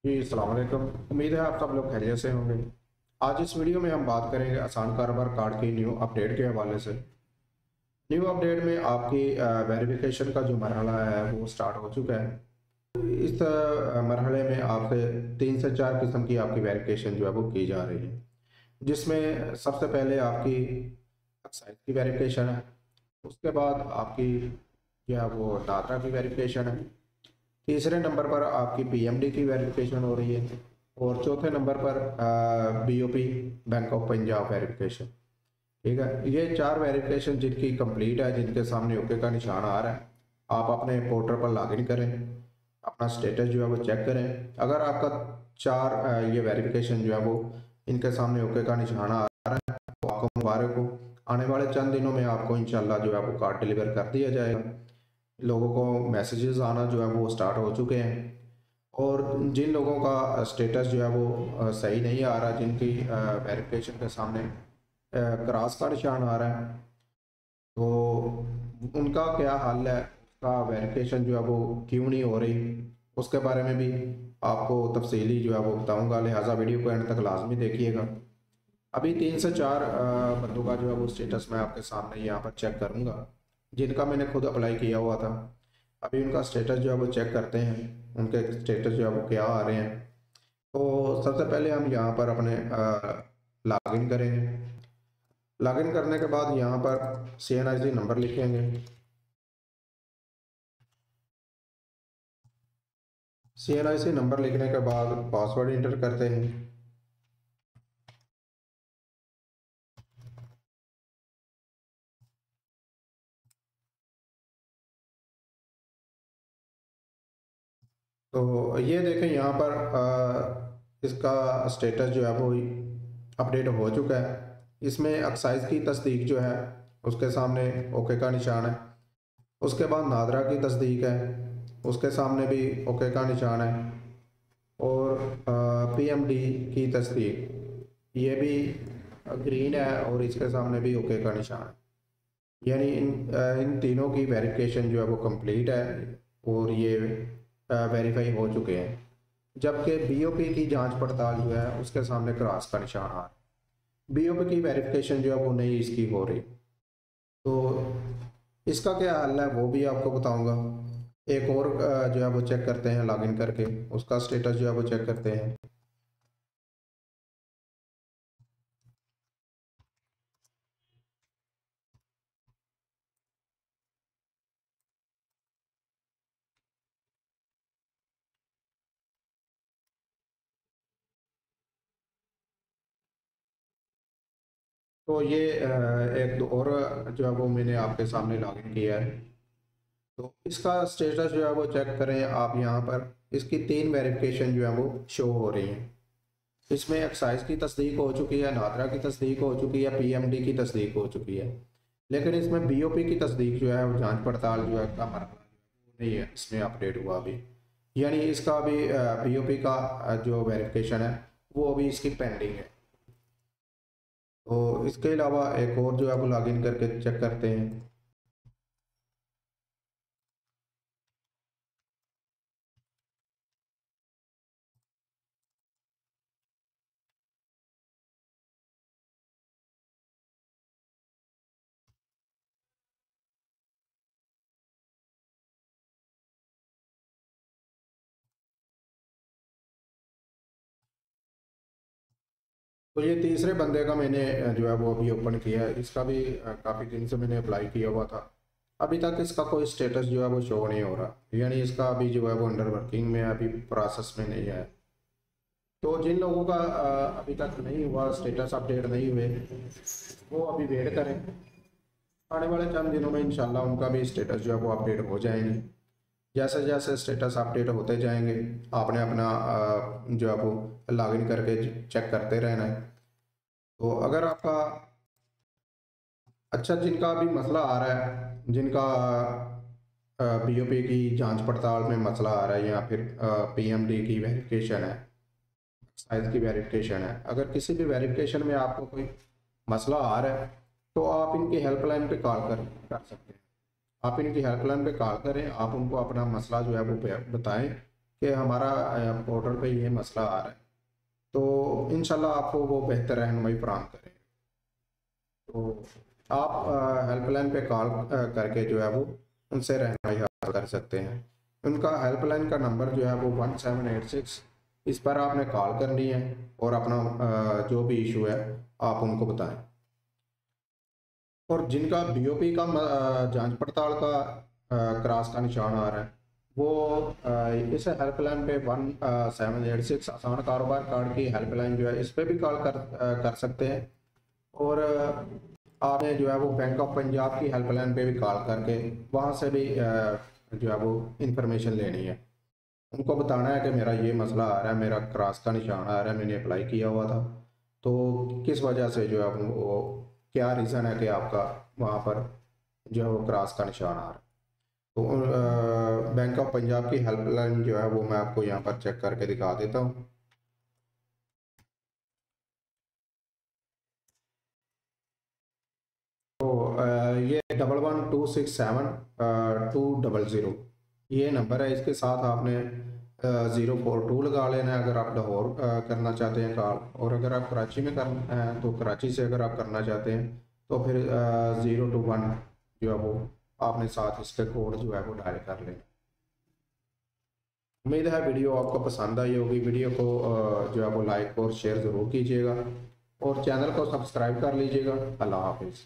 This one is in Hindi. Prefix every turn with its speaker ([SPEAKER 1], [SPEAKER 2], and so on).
[SPEAKER 1] जी अस्सलाम वालेकुम। उम्मीद है आप सब लोग खैरियत से होंगे। आज इस वीडियो में हम बात करेंगे आसान कारोबार कार्ड की न्यू अपडेट के हवाले से। न्यू अपडेट में आपकी वेरिफिकेशन का जो मरहला है वो स्टार्ट हो चुका है। इस मरहले में आपसे 3 से 4 किस्म की आपकी वेरिफिकेशन जो है वो की जा रही है, जिसमें सबसे पहले आपकी एक्साइज की वेरिफिकेशन है। उसके बाद आपकी जो है वो नादरा की वेरिफिकेशन है। तीसरे नंबर पर आपकी पीएमडी की वेरिफिकेशन हो रही है और चौथे नंबर पर BOP bank of Punjab verification. ठीक है, ये चार वेरिफिकेशन जिनकी कंप्लीट है, जिनके सामने ओके का निशान आ रहा है, आप अपने पोर्टल पर लॉगिन करें, अपना स्टेटस जो है वो चेक करें। अगर आपका चार ये वेरिफिकेशन जो है वो इनके सामने ओके का निशान आ रहा है तो आपको मुबारक हो। आने वाले चंद दिनों में आपको इंशाल्लाह जो है वो कार्ड डिलीवर कर दिया जाएगा। लोगों को मैसेजेस आना जो है वो स्टार्ट हो चुके हैं। और जिन लोगों का स्टेटस जो है वो सही नहीं आ रहा, जिनकी वेरिफिकेशन के सामने क्रॉस का निशान आ रहा है, तो उनका क्या हाल है, उसका वेरिफिकेशन जो है वो क्यों नहीं हो रही, उसके बारे में भी आपको तफसीली जो है वो बताऊंगा। लिहाजा वीडियो को एंड तक लाजमी देखिएगा। अभी 3 से 4 बंदों का जो है वो स्टेटस मैं आपके सामने यहाँ पर चेक करूँगा, जिनका मैंने खुद अप्लाई किया हुआ था। अभी उनका स्टेटस जो है वो चेक करते हैं, उनके स्टेटस जो है वो क्या आ रहे हैं। तो सबसे पहले हम यहाँ पर अपने लॉगिन करेंगे। लॉगिन करने के बाद यहाँ पर CNIC नंबर लिखेंगे। CNIC नंबर लिखने के बाद पासवर्ड इंटर करते हैं। तो ये देखें यहाँ पर इसका स्टेटस जो है वो अपडेट हो चुका है। इसमें एक्साइज की तस्दीक जो है उसके सामने ओके का निशान है। उसके बाद नादरा की तस्दीक है, उसके सामने भी ओके का निशान है। और पीएमडी की तस्दीक ये भी ग्रीन है और इसके सामने भी ओके का निशान है। यानी इन तीनों की वेरिफिकेशन जो है वो कंप्लीट है और ये वेरीफाई हो चुके हैं। जबकि बीओपी की जांच पड़ताल जो है उसके सामने क्रॉस का निशान आ रहा है। बीओपी की वेरिफिकेशन जो है वो नहीं इसकी हो रही। तो इसका क्या हल है वो भी आपको बताऊंगा। एक और जो है वो चेक करते हैं, लॉगिन करके उसका स्टेटस जो है वो चेक करते हैं। तो ये एक दो और जो है वो मैंने आपके सामने लॉगिन किया है। तो इसका स्टेटस जो है वो चेक करें आप यहाँ पर। इसकी 3 वेरिफिकेशन जो है वो शो हो रही हैं। इसमें एक्साइज की तस्दीक हो चुकी है, नादरा की तस्दीक हो चुकी है, पीएमडी की तस्दीक हो चुकी है। लेकिन इसमें बीओपी की तस्दीक जो है वो जांच पड़ताल जो है का मरहला नहीं है, इसमें अपडेट हुआ अभी। यानी इसका अभी बीओपी का जो वेरिफिकेशन है वो अभी इसकी पेंडिंग है। तो इसके अलावा एक और जो है वो लॉगिन करके चेक करते हैं। तो ये तीसरे बंदे का मैंने जो है वो अभी ओपन किया है। इसका भी काफ़ी दिन से मैंने अप्लाई किया हुआ था। अभी तक इसका कोई स्टेटस जो है वो शो नहीं हो रहा, यानी इसका अभी जो है वो अंडर वर्किंग में है, अभी प्रोसेस में नहीं है। तो जिन लोगों का अभी तक नहीं हुआ, स्टेटस अपडेट नहीं हुए, वो अभी वेट करें। आने वाले चंद दिनों में इंशाल्लाह उनका भी स्टेटस जो है वो अपडेट हो जाएंगे। जैसे जैसे स्टेटस अपडेट होते जाएंगे आपने अपना जो है वो लॉगिन करके चेक करते रहना है। तो अगर आपका अच्छा, जिनका अभी मसला आ रहा है, जिनका बीओपी की जांच पड़ताल में मसला आ रहा है या फिर पीएमडी की वेरिफिकेशन है, साइज की वेरिफिकेशन है, अगर किसी भी वेरिफिकेशन में आपको कोई मसला आ रहा है तो आप इनकी हेल्पलाइन पे कॉल कर सकते हैं। आप इनकी हेल्पलाइन पे कॉल करें, आप उनको अपना मसला जो है वो बताएं। कि हमारा पोर्टल पे ये मसला आ रहा है, तो इंशाल्लाह आपको वो बेहतर रहनुमाई फराहम करें। तो आप हेल्पलाइन पे कॉल करके जो है वो उनसे रहनुमाई हासिल कर सकते हैं। उनका हेल्पलाइन का नंबर जो है वो 1786, इस पर आपने कॉल करनी है और अपना जो भी इशू है आप उनको बताएं। और जिनका बीओपी का जांच पड़ताल का क्रॉस का निशान आ रहा है, वो इस हेल्पलाइन पे 1786 आसान कारोबार कार्ड की हेल्पलाइन जो है इस पे भी कॉल कर सकते हैं। और आपने जो है वो बैंक ऑफ पंजाब की हेल्पलाइन पे भी कॉल करके वहाँ से भी जो है वो इंफॉर्मेशन लेनी है। उनको बताना है कि मेरा ये मसला आ रहा है, मेरा क्रॉस का निशान आ रहा है, मैंने अप्लाई किया हुआ था, तो किस वजह से जो है वो क्या रीज़न है कि आपका वहाँ पर जो है वो क्रॉस का निशान आ रहा है। तो बैंक ऑफ पंजाब की हेल्पलाइन जो है वो मैं आपको यहाँ पर चेक करके दिखा देता हूँ। तो ये 111267 200 ये नंबर है। इसके साथ आपने 042 लगा लेना है अगर आप लाहौर करना चाहते हैं कॉल, और अगर आप कराची में करना है तो कराची से अगर आप करना चाहते हैं तो फिर 021 जो है वो आपने साथ इसके कोड जो है वो डायल कर लेना। उम्मीद है वीडियो आपको पसंद आई होगी। वीडियो को जो है वो लाइक और शेयर ज़रूर कीजिएगा और चैनल को सब्सक्राइब कर लीजिएगा। अल्लाह हाफिज़।